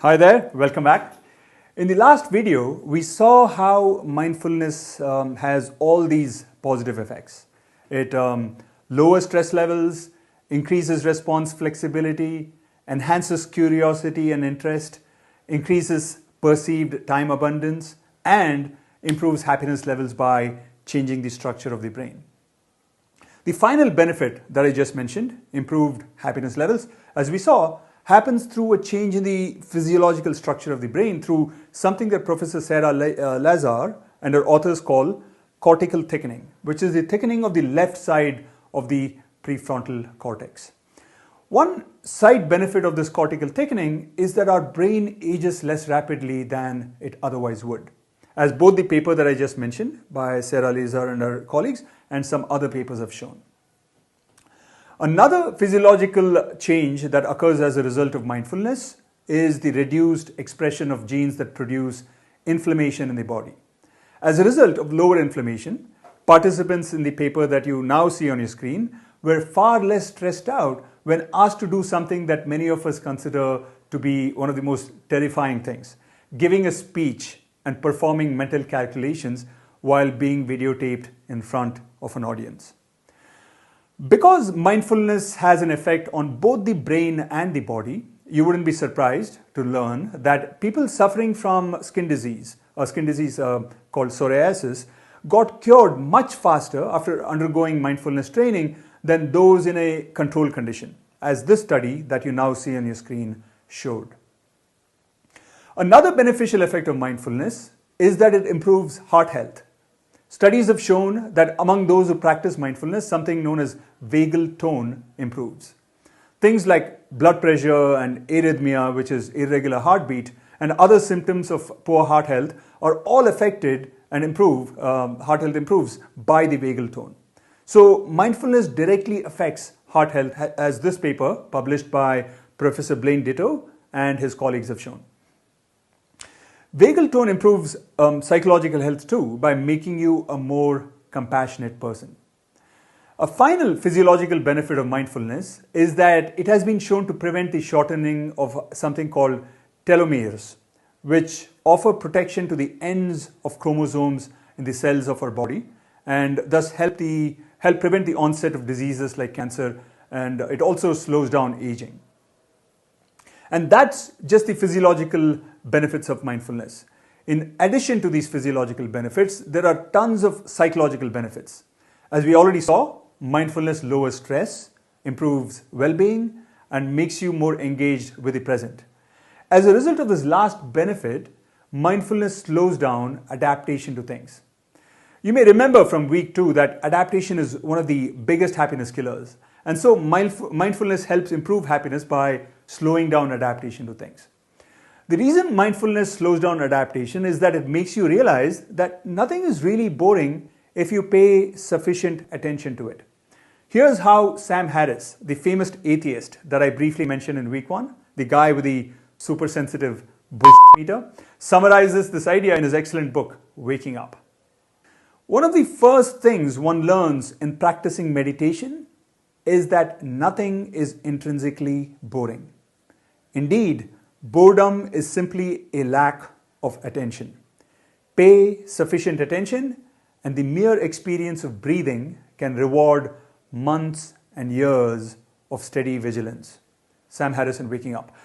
Hi there, welcome back. In the last video, we saw how mindfulness has all these positive effects. It lowers stress levels, increases response flexibility, enhances curiosity and interest, increases perceived time abundance, and improves happiness levels by changing the structure of the brain. The final benefit that I just mentioned, improved happiness levels, as we saw, happens through a change in the physiological structure of the brain through something that Professor Sarah Lazar and her authors call cortical thickening, which is the thickening of the left side of the prefrontal cortex. One side benefit of this cortical thickening is that our brain ages less rapidly than it otherwise would, as both the paper that I just mentioned by Sarah Lazar and her colleagues and some other papers have shown. Another physiological change that occurs as a result of mindfulness is the reduced expression of genes that produce inflammation in the body. As a result of lower inflammation, participants in the paper that you now see on your screen were far less stressed out when asked to do something that many of us consider to be one of the most terrifying things, giving a speech and performing mental calculations while being videotaped in front of an audience. Because mindfulness has an effect on both the brain and the body, you wouldn't be surprised to learn that people suffering from skin disease called psoriasis, got cured much faster after undergoing mindfulness training than those in a control condition, as this study that you now see on your screen showed. Another beneficial effect of mindfulness is that it improves heart health. Studies have shown that among those who practice mindfulness, something known as vagal tone improves. Things like blood pressure and arrhythmia, which is irregular heartbeat, and other symptoms of poor heart health are all affected and heart health improves by the vagal tone. So mindfulness directly affects heart health, as this paper published by Professor Blaine Ditto and his colleagues have shown. Vagal tone improves psychological health too by making you a more compassionate person. A final physiological benefit of mindfulness is that it has been shown to prevent the shortening of something called telomeres, which offer protection to the ends of chromosomes in the cells of our body and thus help prevent the onset of diseases like cancer, and it also slows down aging. And that's just the physiological benefits of mindfulness. In addition to these physiological benefits, there are tons of psychological benefits. As we already saw, mindfulness lowers stress, improves well-being, and makes you more engaged with the present. As a result of this last benefit, mindfulness slows down adaptation to things. You may remember from week 2 that adaptation is one of the biggest happiness killers. And so mindfulness helps improve happiness by slowing down adaptation to things. The reason mindfulness slows down adaptation is that it makes you realize that nothing is really boring if you pay sufficient attention to it. Here's how Sam Harris, the famous atheist that I briefly mentioned in week 1, the guy with the super sensitive bullshit meter, summarizes this idea in his excellent book, Waking Up. One of the first things one learns in practicing meditation is that nothing is intrinsically boring. Indeed, boredom is simply a lack of attention. Pay sufficient attention, and the mere experience of breathing can reward months and years of steady vigilance. Sam Harris in Waking Up.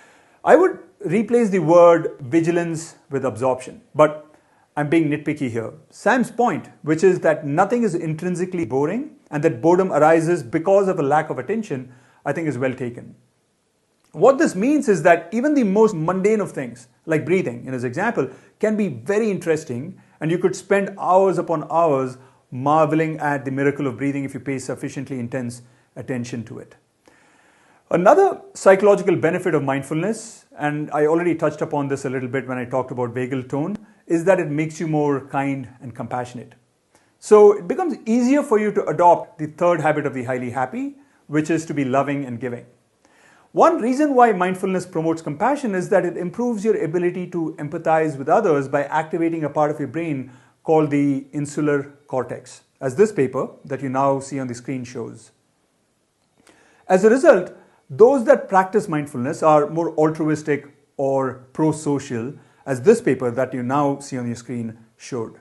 I would replace the word vigilance with absorption, but I'm being nitpicky here. Sam's point, which is that nothing is intrinsically boring and that boredom arises because of a lack of attention, I think is well taken. What this means is that even the most mundane of things, like breathing in his example, can be very interesting, and you could spend hours upon hours marveling at the miracle of breathing if you pay sufficiently intense attention to it. Another psychological benefit of mindfulness, and I already touched upon this a little bit when I talked about vagal tone, is that it makes you more kind and compassionate. So it becomes easier for you to adopt the third habit of the highly happy, which is to be loving and giving. One reason why mindfulness promotes compassion is that it improves your ability to empathize with others by activating a part of your brain called the insular cortex, as this paper that you now see on the screen shows. As a result, those that practice mindfulness are more altruistic, or pro-social, as this paper that you now see on your screen showed.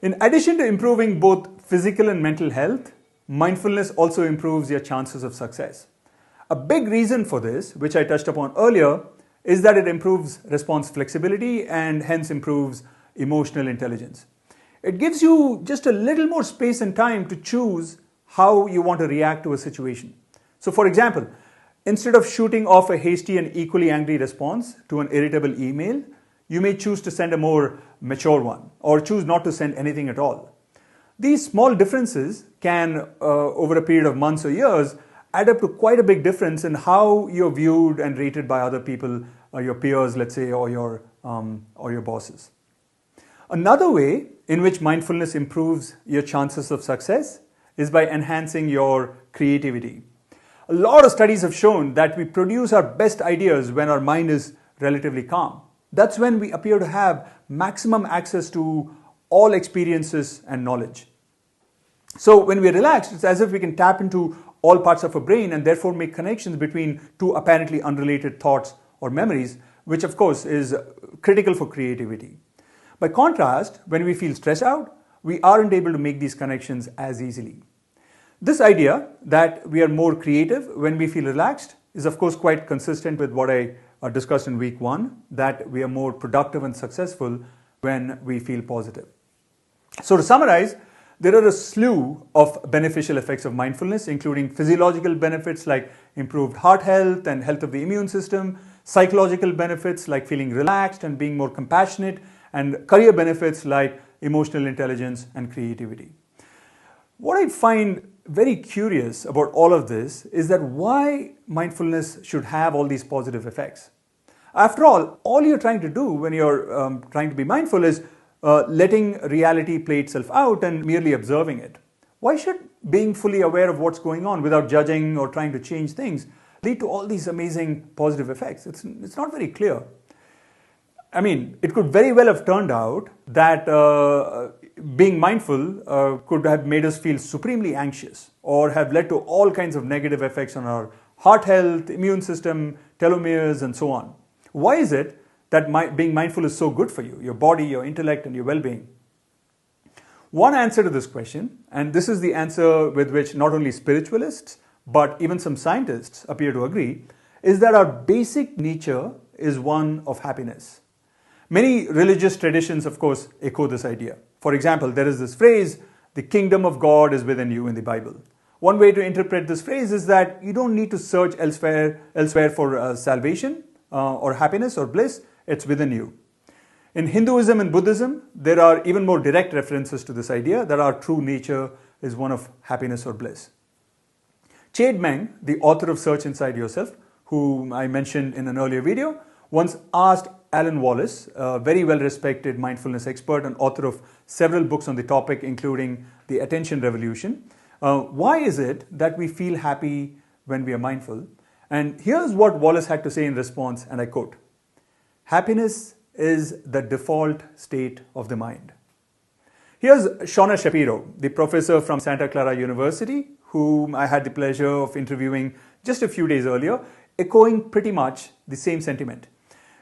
In addition to improving both physical and mental health, mindfulness also improves your chances of success. A big reason for this, which I touched upon earlier, is that it improves response flexibility and hence improves emotional intelligence. It gives you just a little more space and time to choose how you want to react to a situation. So for example, instead of shooting off a hasty and equally angry response to an irritable email, you may choose to send a more mature one or choose not to send anything at all. These small differences can, over a period of months or years, add up to quite a big difference in how you're viewed and rated by other people, your peers, let's say, or your bosses. Another way in which mindfulness improves your chances of success is by enhancing your creativity. A lot of studies have shown that we produce our best ideas when our mind is relatively calm. That's when we appear to have maximum access to all experiences and knowledge. So when we're relaxed, it's as if we can tap into all parts of our brain and therefore make connections between two apparently unrelated thoughts or memories, which of course is critical for creativity. By contrast, when we feel stressed out, we aren't able to make these connections as easily. This idea that we are more creative when we feel relaxed is of course quite consistent with what I discussed in week 1, that we are more productive and successful when we feel positive. So to summarize, there are a slew of beneficial effects of mindfulness, including physiological benefits like improved heart health and health of the immune system, psychological benefits like feeling relaxed and being more compassionate, and career benefits like emotional intelligence and creativity. What I find very curious about all of this is that why mindfulness should have all these positive effects. After all you're trying to do when you're trying to be mindful is letting reality play itself out and merely observing it. Why should being fully aware of what's going on without judging or trying to change things lead to all these amazing positive effects? It's not very clear. I mean, it could very well have turned out that being mindful could have made us feel supremely anxious or have led to all kinds of negative effects on our heart health, immune system, telomeres, and so on. Why is it that being mindful is so good for you, your body, your intellect, and your well-being? One answer to this question, and this is the answer with which not only spiritualists, but even some scientists appear to agree, is that our basic nature is one of happiness. Many religious traditions, of course, echo this idea. For example, there is this phrase, "The kingdom of God is within you," in the Bible. One way to interpret this phrase is that you don't need to search elsewhere for salvation or happiness or bliss. It's within you. In Hinduism and Buddhism, there are even more direct references to this idea that our true nature is one of happiness or bliss. Chade Meng, the author of Search Inside Yourself, whom I mentioned in an earlier video, once asked Alan Wallace, a very well-respected mindfulness expert and author of several books on the topic, including The Attention Revolution, why is it that we feel happy when we are mindful? And here's what Wallace had to say in response, and I quote, "Happiness is the default state of the mind." Here's Shauna Shapiro, the professor from Santa Clara University, whom I had the pleasure of interviewing just a few days earlier, echoing pretty much the same sentiment.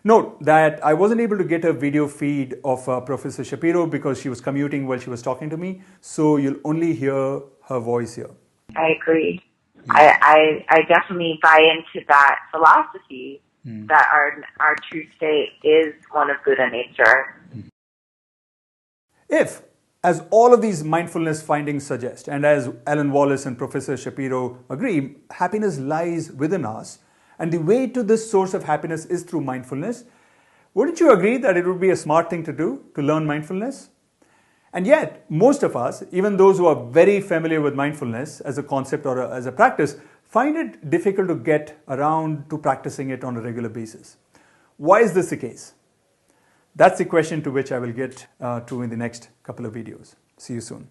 Note that I wasn't able to get a video feed of Professor Shapiro because she was commuting while she was talking to me, so you'll only hear her voice here. I agree. I definitely buy into that philosophy that our true state is one of Buddha nature. If, as all of these mindfulness findings suggest, and as Alan Wallace and Professor Shapiro agree, happiness lies within us, and the way to this source of happiness is through mindfulness, wouldn't you agree that it would be a smart thing to do, to learn mindfulness? And yet, most of us, even those who are very familiar with mindfulness as a concept or as a practice, find it difficult to get around to practicing it on a regular basis. Why is this the case? That's the question to which I will get to in the next couple of videos. See you soon.